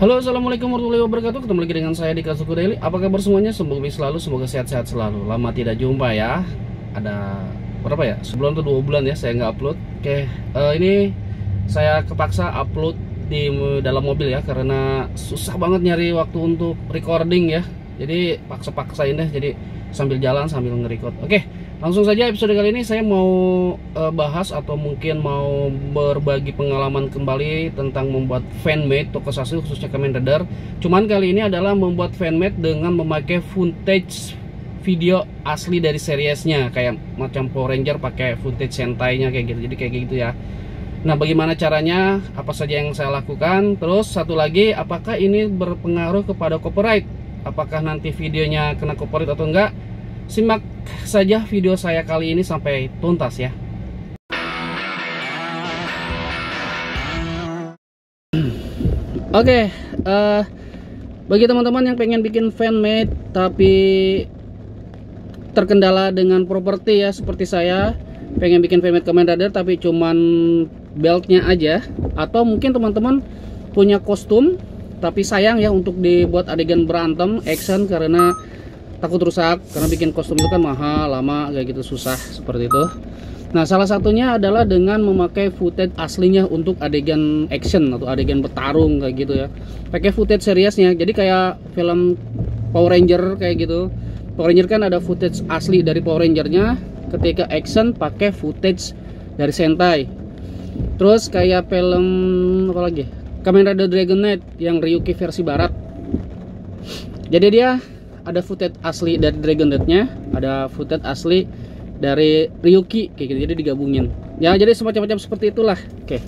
Halo, assalamualaikum warahmatullahi wabarakatuh. Ketemu lagi dengan saya di Kasuku Daily. Apa kabar semuanya? Semoga selalu, semoga sehat-sehat selalu. Lama tidak jumpa ya. Ada berapa ya? Sebulan atau 2 bulan ya saya nggak upload. Oke, ini saya kepaksa upload di dalam mobil ya, karena susah banget nyari waktu untuk recording ya. Jadi paksa-paksain deh. Jadi sambil jalan sambil nge-record. Oke, langsung saja episode kali ini saya mau bahas atau mungkin mau berbagi pengalaman kembali tentang membuat fanmade tokusatsu khususnya Kamen Rider. Cuman kali ini adalah membuat fanmade dengan memakai footage video asli dari seriesnya, kayak macam Power Ranger pakai footage Sentai-nya kayak gitu. Jadi kayak gitu ya. Nah, bagaimana caranya? Apa saja yang saya lakukan? Terus satu lagi, apakah ini berpengaruh kepada copyright? Apakah nanti videonya kena copyright atau enggak? Simak saja video saya kali ini sampai tuntas ya. Oke, bagi teman-teman yang pengen bikin fanmade tapi terkendala dengan properti ya, seperti saya pengen bikin fanmade Kamen Rider tapi cuman beltnya aja, atau mungkin teman-teman punya kostum tapi sayang ya untuk dibuat adegan berantem action karena takut rusak, karena bikin kostum itu kan mahal, lama, kayak gitu, susah seperti itu. Nah, salah satunya adalah dengan memakai footage aslinya untuk adegan action atau adegan bertarung kayak gitu ya. Pakai footage seriesnya. Jadi kayak film Power Ranger kayak gitu. Power Ranger kan ada footage asli dari Power Rangernya, ketika action pakai footage dari Sentai. Terus kayak film apa lagi? Kamen Rider Dragon Knight yang Ryuki versi barat. Jadi dia ada footage asli dari Dragon Knight-nya, ada footage asli dari Ryuki kayak gitu, jadi digabungin. Ya, jadi semacam-macam seperti itulah. Oke.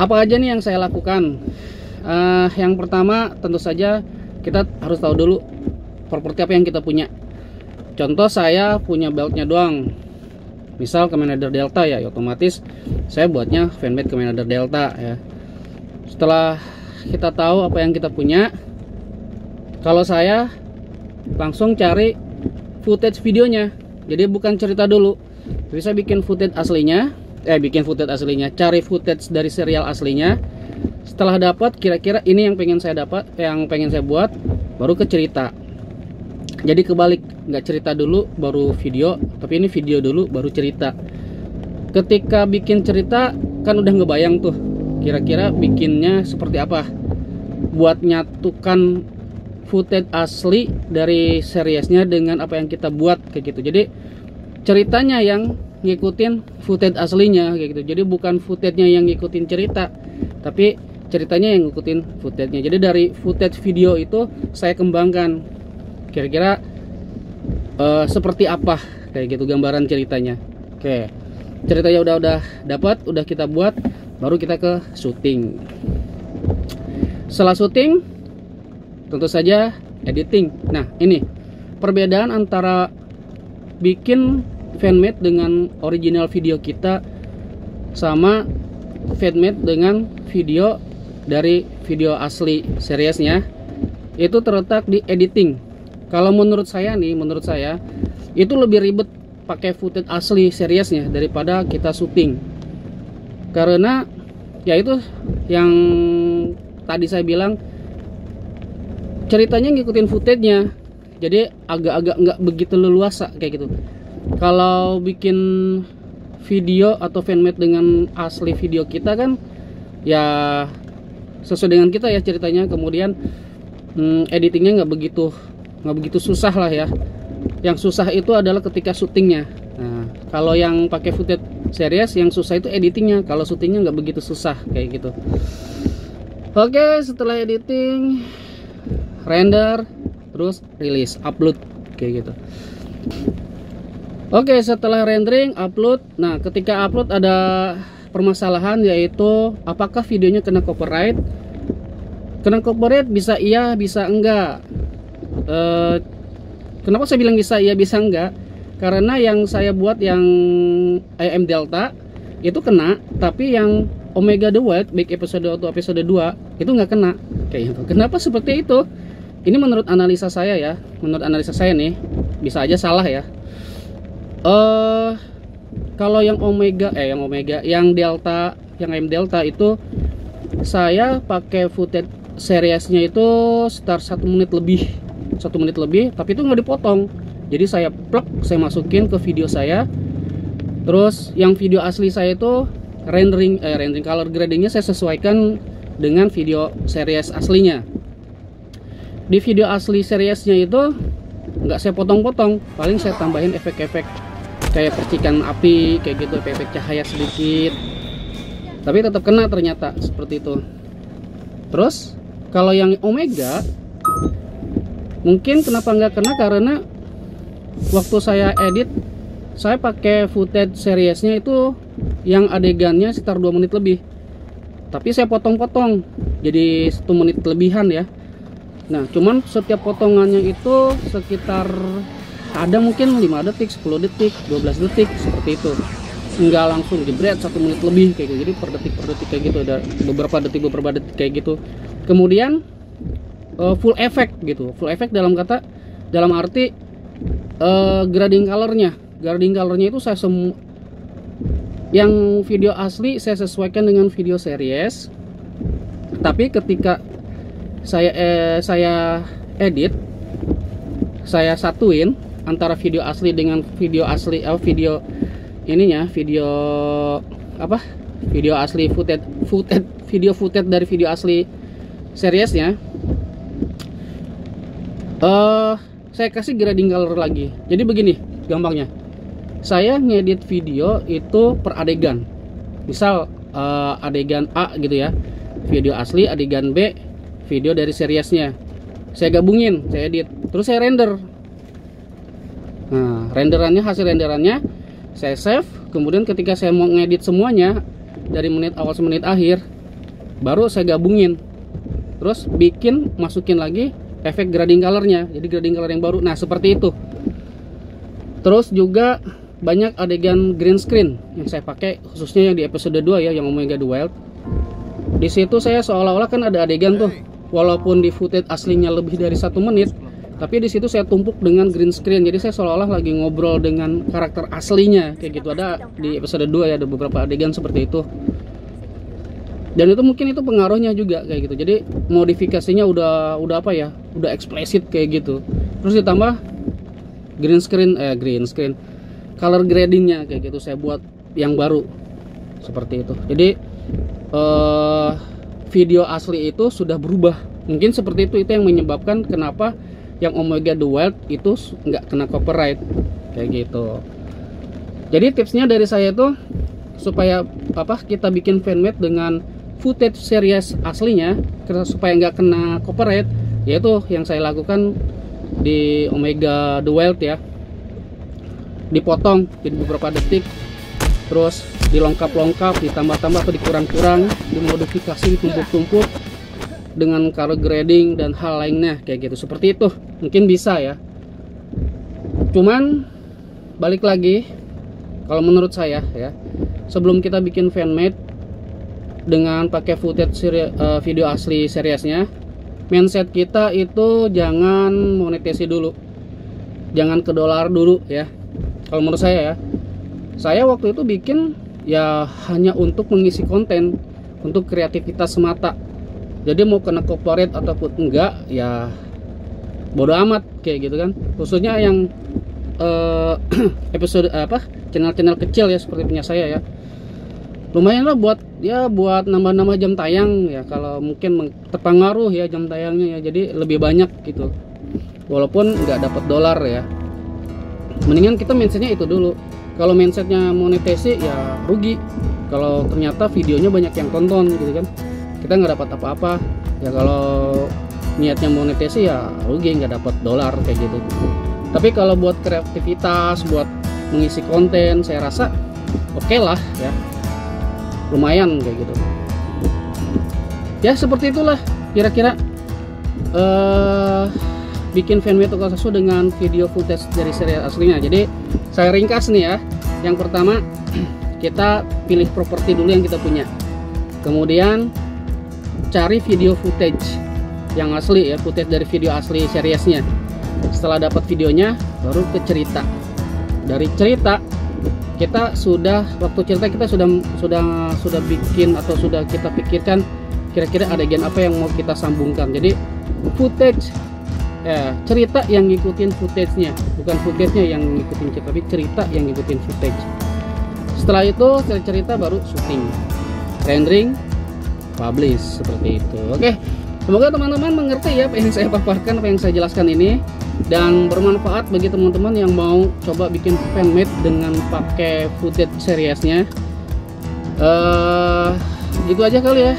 Apa aja nih yang saya lakukan? Yang pertama tentu saja kita harus tahu dulu properti apa yang kita punya. Contoh, saya punya beltnya doang. Misal Kamen Rider Delta ya, otomatis saya buatnya fanmade Kamen Rider Delta ya. Setelah kita tahu apa yang kita punya, kalau saya langsung cari footage videonya. Jadi bukan cerita dulu, jadi saya bikin footage aslinya, cari footage dari serial aslinya. Setelah dapat kira-kira ini yang pengen saya dapat, yang pengen saya buat, baru ke cerita. Jadi kebalik, nggak cerita dulu baru video, tapi ini video dulu baru cerita. Ketika bikin cerita kan udah ngebayang tuh kira-kira bikinnya seperti apa, buat nyatukan footage asli dari seriesnya dengan apa yang kita buat kayak gitu. Jadi ceritanya yang ngikutin footage aslinya kayak gitu. Jadi bukan footage-nya yang ngikutin cerita, tapi ceritanya yang ngikutin footage-nya. Jadi dari footage video itu saya kembangkan kira-kira seperti apa kayak gitu gambaran ceritanya. Oke. Ceritanya udah dapat, udah kita buat, baru kita ke syuting. Setelah syuting tentu saja editing. Nah, ini perbedaan antara bikin fanmade dengan original video kita sama fanmade dengan video dari video asli seriesnya, itu terletak di editing. Kalau menurut saya nih, itu lebih ribet pakai footage asli seriesnya daripada kita syuting. Karena ya itu yang tadi saya bilang, ceritanya ngikutin footage-nya, jadi agak-agak nggak begitu leluasa kayak gitu. Kalau bikin video atau fanmade dengan asli video kita kan ya sesuai dengan kita ya ceritanya, kemudian editingnya nggak begitu susah lah ya. Yang susah itu adalah ketika syutingnya. Nah, kalau yang pakai footage series yang susah itu editingnya, kalau syutingnya nggak begitu susah kayak gitu. Oke, setelah editing, render, terus rilis, upload kayak gitu. Oke, setelah rendering, upload. Nah, ketika upload ada permasalahan, yaitu apakah videonya kena copyright. Kena copyright bisa iya, bisa enggak. Kenapa saya bilang bisa iya, bisa enggak? Karena yang saya buat yang IM Delta itu kena, tapi yang Omega the Wild baik episode 1 atau episode 2 itu nggak kena kayak gitu. Kenapa seperti itu? Ini menurut analisa saya ya, menurut analisa saya nih, bisa aja salah ya. Kalau yang yang Delta, yang M Delta itu saya pakai footage seriesnya itu sekitar 1 menit lebih, tapi itu nggak dipotong. Jadi saya plug, saya masukin ke video saya. Terus yang video asli saya itu rendering color gradingnya saya sesuaikan dengan video series aslinya. Di video asli seriesnya itu nggak saya potong-potong, paling saya tambahin efek-efek kayak percikan api kayak gitu, efek cahaya sedikit, tapi tetap kena ternyata seperti itu. Terus kalau yang Omega mungkin kenapa nggak kena, karena waktu saya edit saya pakai footage seriesnya itu yang adegannya sekitar 2 menit lebih, tapi saya potong-potong jadi 1 menit lebihan ya. Nah cuman setiap potongannya itu sekitar ada mungkin 5 detik, 10 detik, 12 detik seperti itu, nggak langsung jebret 1 menit lebih kayak gitu. Jadi per detik kayak gitu, ada beberapa detik kayak gitu. Kemudian full effect gitu, full effect dalam arti grading colornya itu saya yang video asli saya sesuaikan dengan video series, tapi ketika saya edit, saya satuin antara video asli dengan video asli footage dari video asli seriesnya. Saya kasih grading color lagi. Jadi begini gampangnya, saya ngedit video itu per adegan. Misal adegan A gitu ya, video asli, adegan B, video dari seriesnya. Saya gabungin, saya edit, terus saya render. Nah, hasil renderannya saya save. Kemudian ketika saya mau ngedit semuanya dari menit awal sampai menit akhir, baru saya gabungin, terus masukin lagi efek grading colornya, jadi grading color yang baru. Nah seperti itu. Terus juga banyak adegan green screen yang saya pakai, khususnya yang di episode 2 ya, yang Omega The Wild. Di situ saya seolah-olah kan ada adegan tuh, walaupun di footage aslinya lebih dari 1 menit, tapi di situ saya tumpuk dengan green screen. Jadi saya seolah-olah lagi ngobrol dengan karakter aslinya kayak gitu. Ada di episode 2 ya, ada beberapa adegan seperti itu. Dan itu mungkin itu pengaruhnya juga kayak gitu. Jadi modifikasinya udah apa ya? Udah eksplisit kayak gitu. Terus ditambah green screen color gradingnya kayak gitu saya buat yang baru seperti itu. Jadi video asli itu sudah berubah. Mungkin seperti itu yang menyebabkan kenapa yang Omega The Wild itu nggak kena copyright kayak gitu. Jadi tipsnya dari saya tuh supaya kita bikin fanmade dengan footage series aslinya supaya nggak kena copyright, yaitu yang saya lakukan di Omega The Wild ya. Dipotong jadi beberapa detik, terus dilengkap-lengkap, ditambah-tambah atau dikurang-kurang, dimodifikasi, ditumpuk-tumpuk dengan color grading dan hal lainnya kayak gitu. Seperti itu mungkin bisa ya. Cuman balik lagi, kalau menurut saya ya, sebelum kita bikin fanmade dengan pakai footage video asli seriesnya, mindset kita itu jangan monetisasi dulu, jangan ke dolar dulu ya. Kalau menurut saya ya, saya waktu itu bikin ya hanya untuk mengisi konten, untuk kreativitas semata. Jadi mau kena copyright ataupun enggak ya bodo amat kayak gitu kan. Khususnya yang episode channel-channel kecil ya seperti punya saya ya, lumayan lah buat nambah-nambah jam tayang ya. Kalau mungkin terpengaruh ya jam tayangnya ya, jadi lebih banyak gitu, walaupun nggak dapat dolar ya. Mendingan kita mindsetnya itu dulu. Kalau mindsetnya monetisasi ya rugi. Kalau ternyata videonya banyak yang tonton gitu kan, kita nggak dapat apa-apa ya. Kalau niatnya monetisasi ya rugi, nggak dapat dolar kayak gitu. Tapi kalau buat kreativitas, buat mengisi konten, saya rasa oke lah ya, lumayan kayak gitu ya. Seperti itulah kira-kira bikin fanmade tokusatsu dengan video footage dari serial aslinya. Jadi saya ringkas nih ya. Yang pertama, kita pilih properti dulu yang kita punya, kemudian cari video footage yang asli ya, footage dari video asli seriesnya. Setelah dapat videonya, baru ke cerita. Dari cerita kita sudah bikin atau sudah kita pikirkan kira-kira adegan apa yang mau kita sambungkan. Jadi footage ya, cerita yang ngikutin footage-nya, bukan footage-nya yang ngikutin cerita, tapi cerita yang ngikutin footage. Setelah itu cerita baru syuting, rendering, publish, seperti itu. Oke, semoga teman-teman mengerti ya apa yang saya paparkan, apa yang saya jelaskan ini, dan bermanfaat bagi teman-teman yang mau coba bikin fanmade dengan pakai footage seriesnya. Gitu aja kali ya.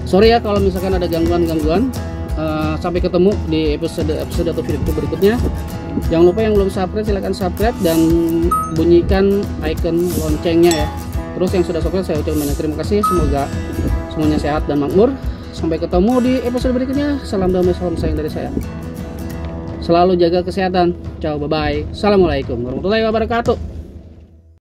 Sorry ya kalau misalkan ada gangguan-gangguan. Sampai ketemu di episode atau video berikutnya. Jangan lupa yang belum subscribe silahkan subscribe dan bunyikan icon loncengnya ya. Terus yang sudah subscribe saya ucapkan banyak terima kasih. Semoga semuanya sehat dan makmur. Sampai ketemu di episode berikutnya. Salam damai, salam sayang dari saya. Selalu jaga kesehatan. Ciao, bye bye. Assalamualaikum warahmatullahi wabarakatuh.